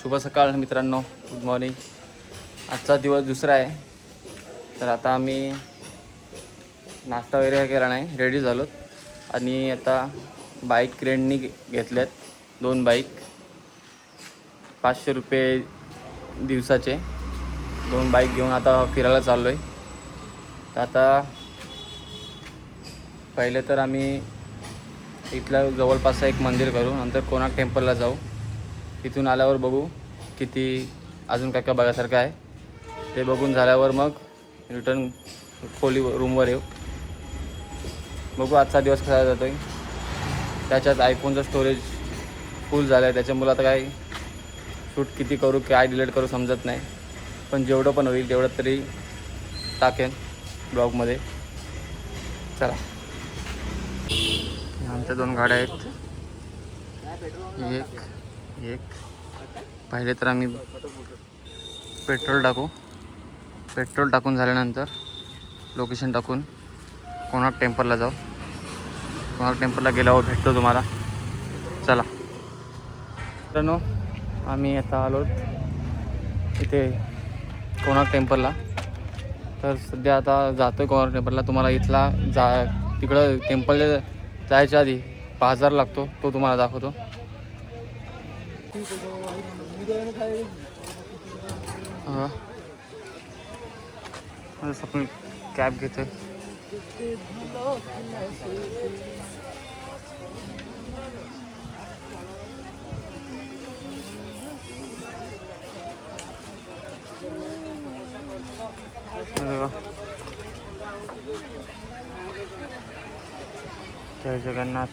शुभ सकाळ मित्रांनो, गुड मॉर्निंग. आजचा दिवस दुसरा आहे. तर आता आम्ही नाश्ता वगैरे केला नाही, रेडी झालो आणि आता बाईक रेंटनी घेतल्यात. 2 बाईक 500 रुपये दिवसाचे. 2 बाईक घेऊन आता फिरायला चाललो आहे. तर आता पहिले तर आम्ही इथलं जवळपास एक मंदिर करू, नंतर कोणार्क टेम्पलला जाऊ. तिथून आल्यावर बघू किती अजून काय काय बघायसारखं आहे. ते बघून झाल्यावर मग रिटर्न रूमवर येऊ. बघू आजचा दिवस कसा जातो आहे. त्याच्यात आयफोनचं स्टोरेज फुल झालं आहे, त्याच्यामुळे आता काय शूट किती करू काय डिलीट करू समजत नाही. पण जेवढं पण होईल तेवढं तरी टाकेन ब्लॉगमध्ये. चला, आमच्या 2 गाड्या आहेत. एक पहिले तर आम्ही पेट्रोल टाकून झाल्यानंतर लोकेशन टाकून कोणार्क टेम्पलला जाऊ. कोणार्क टेम्पलला गेल्यावर भेटतो तुम्हाला. चला मित्रांनो, आम्ही आता आलो इथे कोणार्क टेम्पलला. तर सध्या आता जातो आहे कोणार्क टेम्पलला. तुम्हाला इथला तिकडं टेम्पलला जायच्या आधी बाजार लागतो, तो तुम्हाला दाखवतो. आपण कॅब घेतोय. जय जगन्नाथ.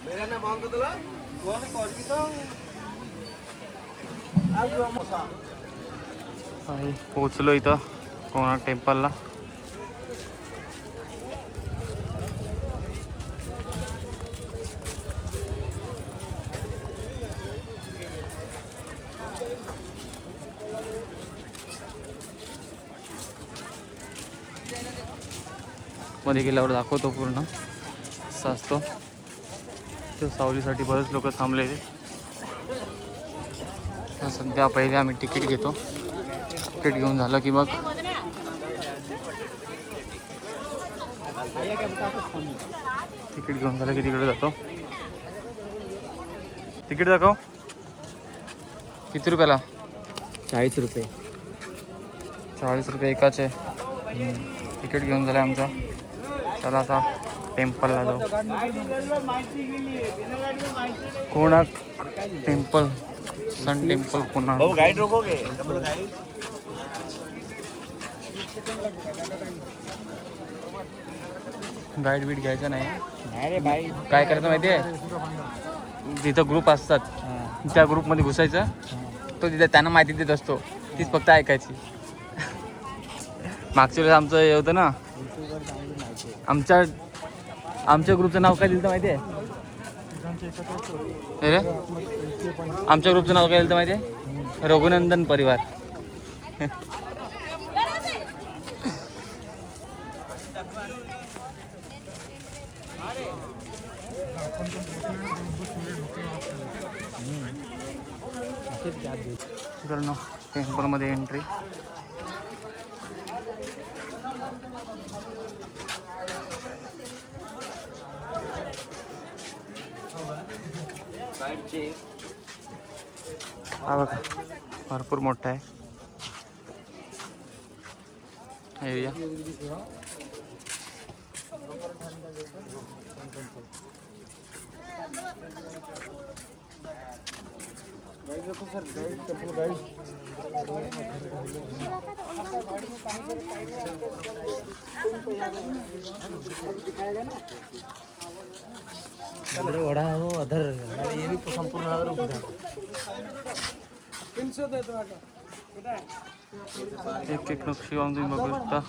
पोचलो इथं कोणार्क टेम्पलला. मध्ये गेल्यावर दाखवतो पूर्ण असा असतो. तो सावलीसाठी बरेच लोक थांबले. तर सध्या पहिले आम्ही तिकीट घेतो. तिकीट घेऊन झालं की मग तिकडे जातो. तिकीट दाखव. किती रुपयाला? 40 रुपये. 40 रुपये एकाचे. तिकीट घेऊन झालं आमचं. चला आता टेम्पलला जाऊ. Konark temple, sun temple Konark. Guide रोकोगे? गाईड बीड घ्यायचं नाही. अरे भाई, काय करायचं माहिती आहे, तिथं ग्रुप असतात, त्या ग्रुपमध्ये घुसायचं. तो तिथं त्यांना माहिती देत असतो, तीच फक्त ऐकायची. मागच्या वेळेस आमचं हे होतं ना, आमच्या ग्रुपचं नाव काय दिलं माहिती आहे? आमच्या ग्रुपचं नाव काय दिलं माहिती आहे? रघुनंदन परिवार. टेम्पलमध्ये एंट्री. हा बघा, भरपूर मोठा आहे एरिया. वड़ा हो अधर ये भी संपूर्ण अधर उठा. एक एक नक्षी वाहून तुम्ही बघू शकता.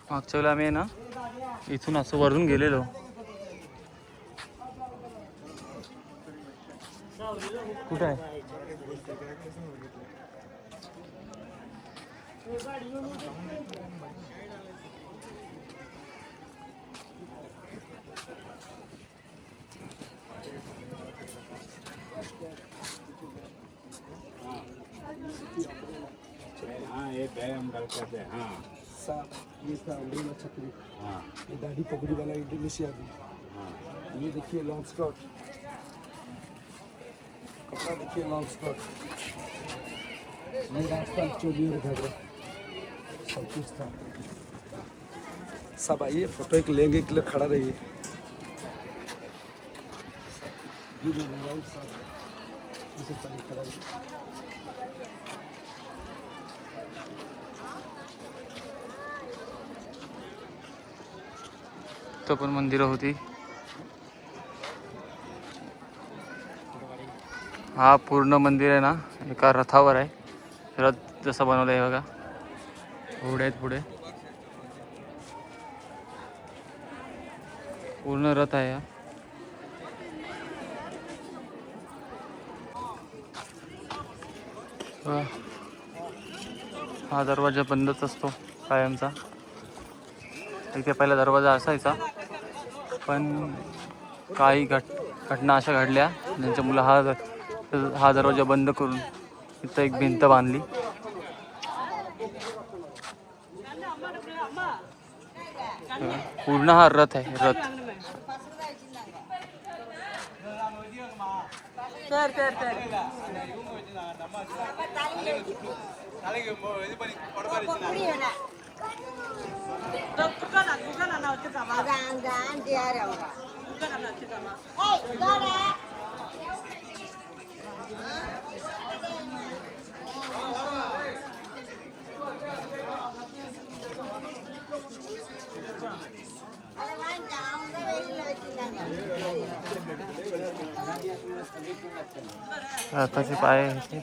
मागच्या वेळेला आम्ही ना इथून असं वरून गेलेलो. कुठं आहे? हाँ ये व्यायाम करते हैं हाँ ये था अंब्रेला छतरी, हाँ ये दाढ़ी पगड़ी वाला इंडोनेशिया भी, हाँ ये देखिए लॉन्ग स्कर्ट, कपड़ा देखिए लॉन्ग स्कर्ट, ये राजस्थान चोली और घाघरा सब कुछ था। सब आइए फोटो एक लेंगे के लिए खड़ा रहिए। ये जो मोबाइल सब इसे चलिए खड़ा रहिए। तो पण मंदिरं होती. हा पूर्ण मंदिर आहे ना एका रथावर आहे. रथ जसा बनवला आहे बघा. घोडे आहेत पुढे. पूर्ण रथ आहे हा. हा दरवाजा बंदच असतो कायमचा. इथे पहिला दरवाजा असायचा पण काही घटना अशा घडल्या ज्यांच्यामुळे हा दरवाजा बंद करून इथं एक भिंत बांधली. पूर्ण हा रथ आहे रथ. रथाचे पाय आहेत.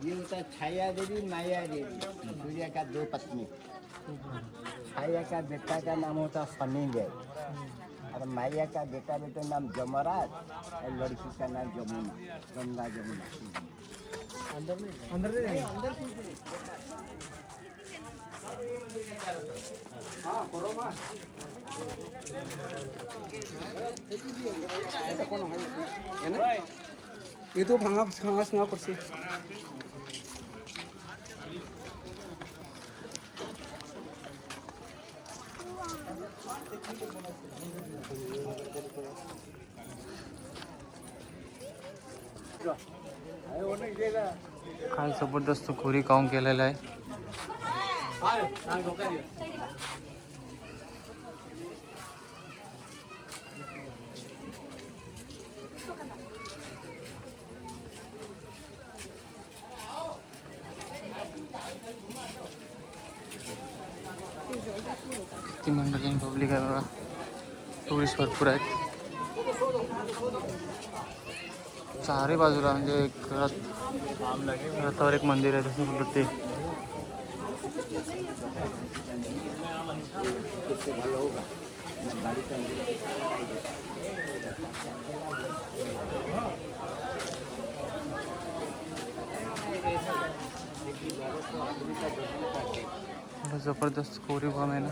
ये होता है छाया देवी माया देवी, सूर्य का दो पत्नी। छाया का बेटा का नाम होता समींगे और माया का बेटा नाम जमराज और लड़की का नाम जमुना, गंगा जमुना। अंदर ये तो भांगा घास ना पड़से काय जबरदस्त खोरी काम केलेलं आहे. किती मंडळी पब्लिक आहे बघा. टुरिस्ट भरपूर आहेत चारही बाजूला. म्हणजे एक रथावर एक मंदिर आहे तसं बोलत ते. जबरदस्त कोरी बम आहे ना.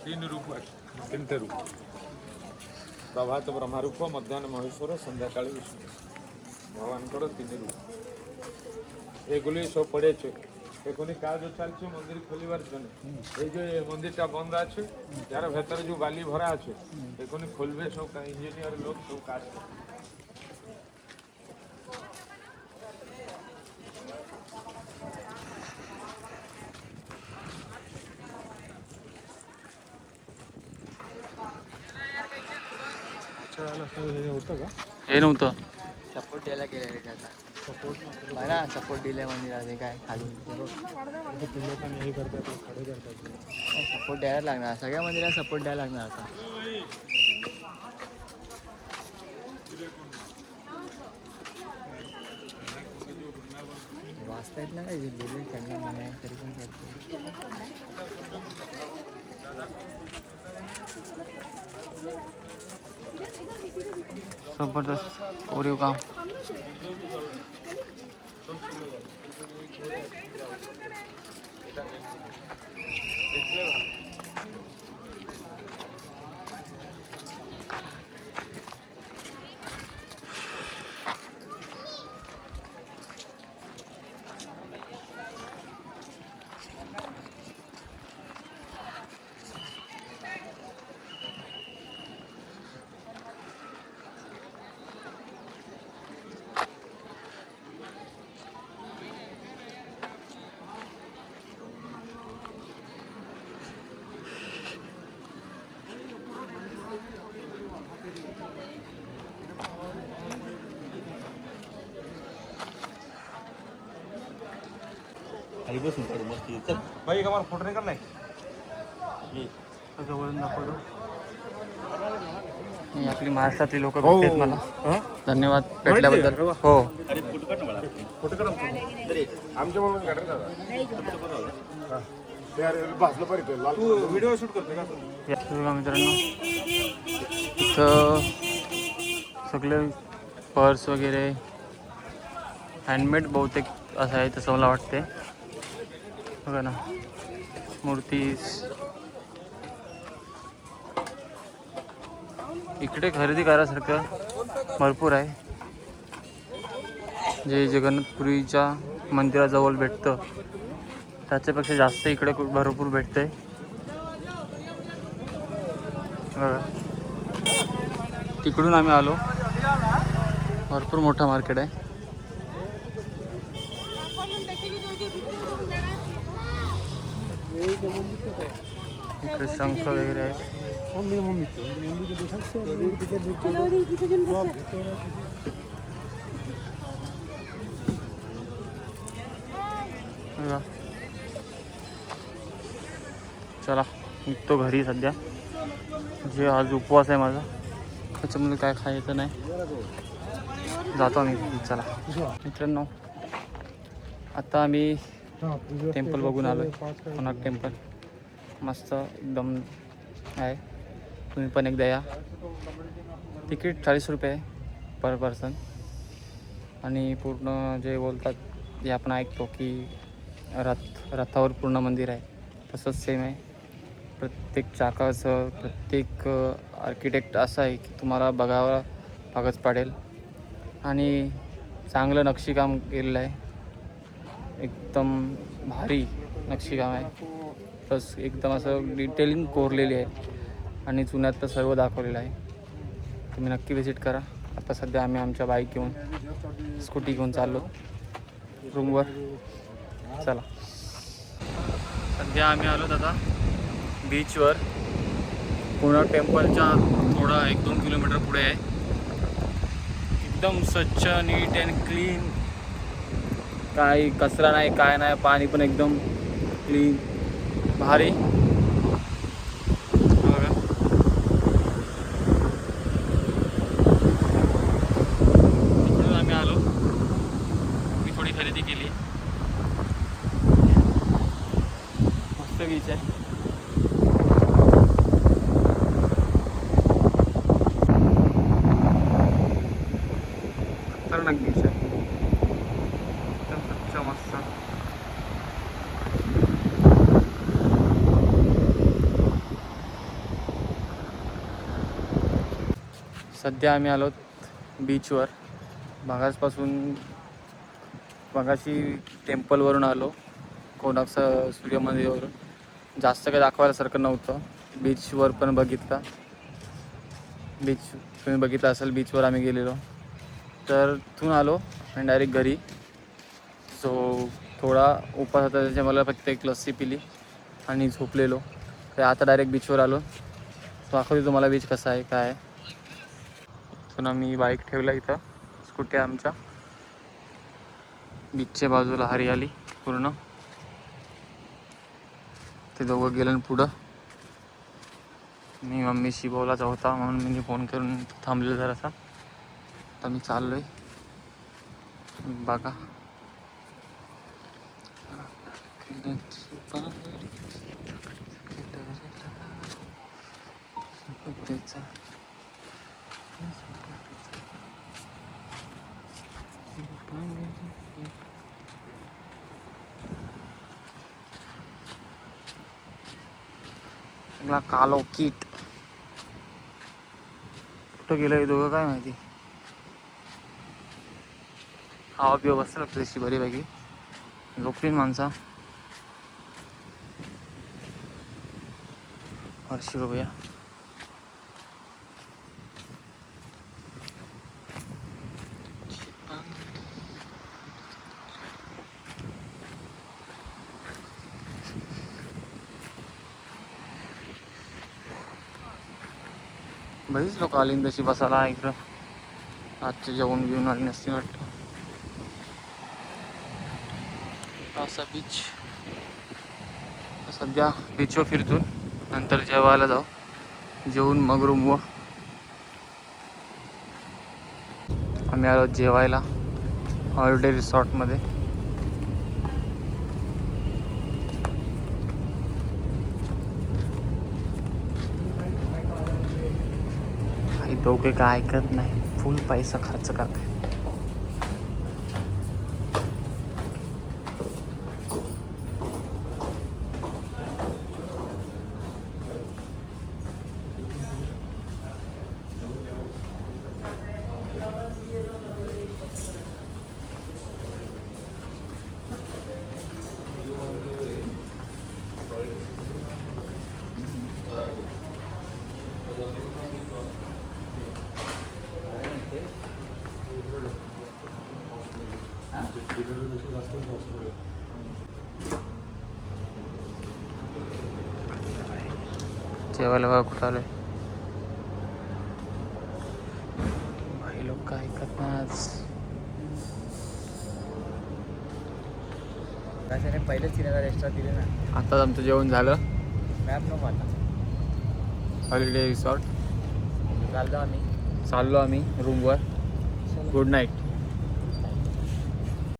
तीन रूप तीनटे रूप प्रभात ब्रह्मरूप मध्याह्न महेश्वर संध्याकाळी विष्णु भगवानଙ୍କର ତିନି ରୂପ ଏଗୁলি ସବୁ ପଡ଼ିଅଛି। ଏଖୁନି କାଜ ଚାଲିଛି ମନ୍ଦିର ଖୋଲିବାର ଜন্য। এই যে মন্দিরটা বন্ধ আছে যার ভেতরে যে বালি ভরা আছে এখনই খুলবে সব ইঞ্জিনিয়ার লোক সব কাজ করবে। हे नव्हतं. त्याला केलं रे त्याचा बघा सपोर्ट दिले मंदिराने काय खाली सपोर्ट द्यायला लागणार सगळ्या मंदिराला सपोर्ट द्यायला लागणार आता वाचता येत नाही दिले त्यांना म्हणाय तरी पण करतो जबरदस्त ओरिओ काम भाई का फोटो नाही करणार ही आपली महाराष्ट्रातली लोक भेटतात मला धन्यवाद भेटल्याबद्दल हो आमच्या म्हणून भाजलं पाहिजे व्हिडिओ शूट करते का बघा मित्रांनो इथं सगळे पर्स वगैरे हँडमेड बहुतेक असं आहे तसं मला वाटते बघा ना मूर्ती इकडे खरेदी करायसारखं भरपूर आहे जे जगन्नाथपुरीच्या मंदिराजवळ भेटतं त्याच्यापेक्षा जास्त इकडे भरपूर भेटते बघा तिकडून आम्ही आलो भरपूर मोठं मार्केट आहे इकडे शंख वगैरे आहे बघा. चला निघतो घरी सध्या जे आज उपवास आहे माझा त्याच्यामध्ये काय खायचं नाही जातो मी चला मित्रांनो आता आम्ही टेम्पल बघून आलो आहे कोणार्क टेम्पल मस्त एकदम आहे तुम्ही पण एकदा या तिकीट 40 रुपये आहे पर पर्सन आणि पूर्ण जे बोलतात जे आपण ऐकतो की रथावर पूर्ण मंदिर आहे तसंच सेम आहे प्रत्येक चाकाचं प्रत्येक आर्किटेक्ट असं आहे की तुम्हाला भागच पाडेल आणि चांगलं नक्षीकाम केलेलं आहे एकदम भारी नक्षीकाम आहे प्लस एकदम असं डिटेलिंग कोरलेली आहे आणि चुन्यात तर सर्व दाखवलेलं आहे तुम्ही नक्की व्हिजिट करा आता सध्या आम्ही आमच्या बाईक घेऊन स्कूटी घेऊन चाललो रूमवर चला सध्या आम्ही आलो आता बीचवर कोणार्क टेम्पलच्या थोडा 1-2 किलोमीटर पुढे आहे एकदम स्वच्छ नीट अँड क्लीन काही कचरा नाही काय नाही पाणी पण एकदम क्लीन भारी बघा तिकडून आम्ही आलो मी थोडी खरेदी केली मस्त बीच आहे खतरनाक बीच आहे एकदम स्वच्छ मस्त सध्या आम्ही आलो बीचवर मगाशी टेम्पलवरून आलो कोणार्क सूर्यमंदिरावरून जास्त काही दाखवायसारखं नव्हतं बीचवर पण बघितलं बीच तुम्ही बघितलं असेल बीचवर आम्ही गेलेलो तर तिथून आलो आणि डायरेक्ट घरी सो थोडा उपास होता त्याच्या मला फक्त एक लस्सी पिली आणि झोपलेलो तर आता डायरेक्ट बीचवर आलो दाखवते तुम्हाला बीच कसा आहे काय आहे. पुन्हा मी बाईक ठेवला इथं स्कूट्या आमच्या. बीचच्या बाजूला हरियाली पूर्ण. ते दोघं गेलं पुढं. मी मम्मीशी बोलायचा होता म्हणून मी फोन करून थांबलेलो जरासा. आता मी चाललोय बघा. कालो कीट कुठं गेलं दोघं काय माहिती. हवा पिवा बसतं लागतं तशी बरीपैकी. झोपलीन माणसा. हर्षी बघूया. बरीच लोक आली तशी बसायला इकडं. आजचे जेवण घेऊन आली नसती वाटतं. असा बीच. सध्या बीचवर फिरतून नंतर जेवायला जाऊ. जेवून मग रूमवर. आम्ही आलो जेवायला हॉलिडे रिसॉर्टमध्ये. काही दोघे काय ऐकत नाही. फुल पैसा खर्च करते. जेवायला बघा कुठं आलोय. भाई लोक काय ऐकत नाही आज. त्याच्याने पहिलेच 3000 एक्स्ट्रा दिले ना. आताच आमचं जेवण झालं. मॅप नको आता. हॉलिडे रिसॉर्ट चाललो आम्ही. चाललो आम्ही रूमवर. Good night.